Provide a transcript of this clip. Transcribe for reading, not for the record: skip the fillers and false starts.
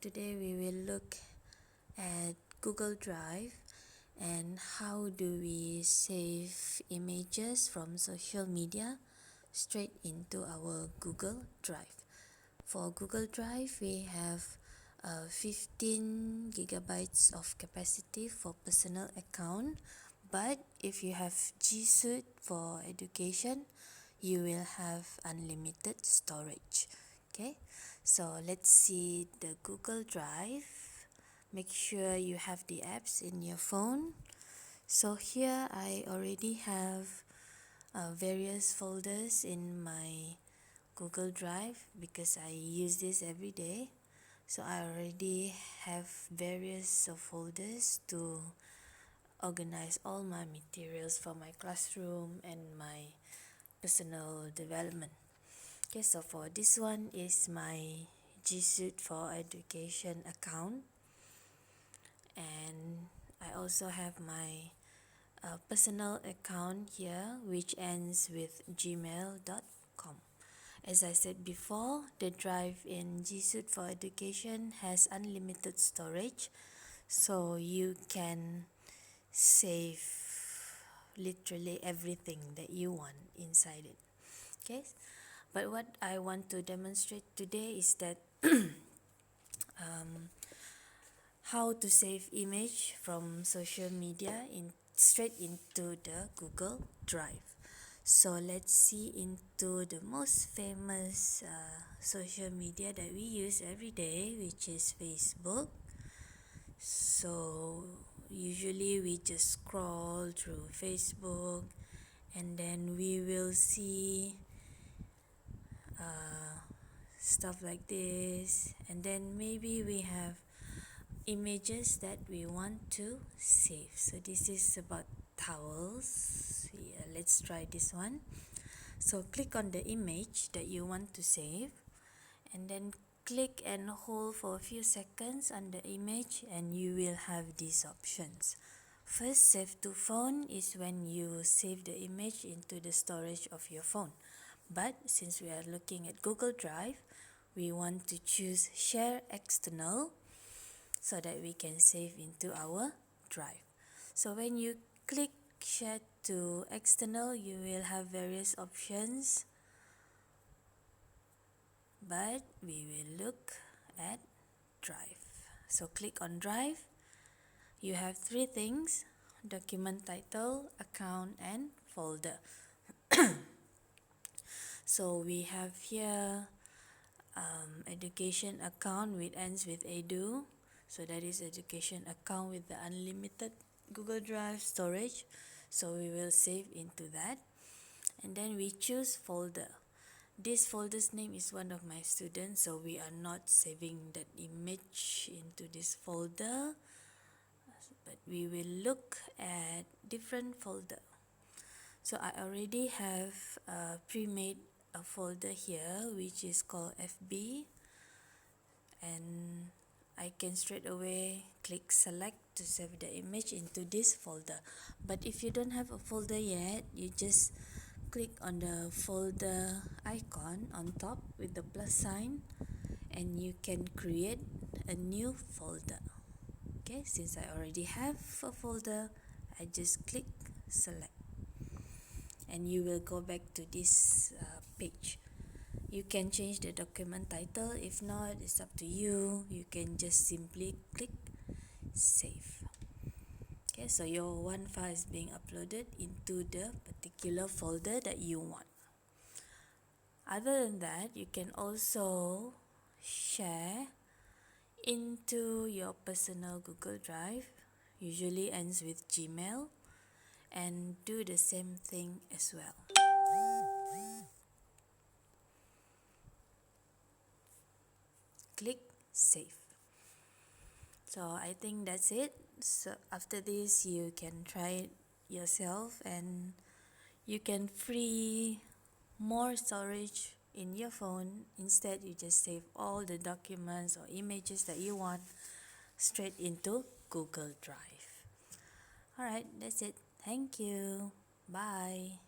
Today we will look at Google Drive and how do we save images from social media straight into our Google Drive. For Google Drive, we have 15 gigabytes of capacity for personal account, but if you have GSuite for education, you will have unlimited storage. Okay, so let's see the Google Drive. Make sure you have the apps in your phone. So here I already have various folders in my Google Drive because I use this every day. So I already have various folders to organize all my materials for my classroom and my personal development. Okay, so for this one is my GSuite for education account, and I also have my personal account here which ends with gmail.com. As I said before, the drive in GSuite for education has unlimited storage, so you can save literally everything that you want inside it. Okay, but what I want to demonstrate today is that how to save image from social media straight into the Google Drive. So let's see into the most famous social media that we use every day, which is Facebook. So usually we just scroll through Facebook and then we will see stuff like this, and then maybe we have images that we want to save. So this is about towels. Yeah, let's try this one. So click on the image that you want to save and then click and hold for a few seconds on the image and you will have these options. First, save to phone is when you save the image into the storage of your phone. But since we are looking at Google Drive, we want to choose share external so that we can save into our drive. So when you click share to external, you will have various options, but we will look at drive. So click on drive. You have three things: document title, account, and folder. So we have here education account which ends with edu. So that is education account with the unlimited Google Drive storage. So we will save into that. And then we choose folder. This folder's name is one of my students, so we are not saving that image into this folder, but we will look at different folder. So I already have pre-made a folder here which is called FB, and I can straight away click select to save the image into this folder. But if you don't have a folder yet, you just click on the folder icon on top with the plus sign and you can create a new folder. Okay, since I already have a folder, I just click select and you will go back to this page. You can change the document title. If not, it's up to you. You can just simply click save. Okay, so your one file is being uploaded into the particular folder that you want. Other than that, you can also share into your personal Google Drive, usually ends with Gmail, and do the same thing as well. Click save. So I think that's it. So after this, you can try it yourself and you can free more storage in your phone. Instead, you just save all the documents or images that you want straight into Google Drive. Alright, that's it. Thank you. Bye.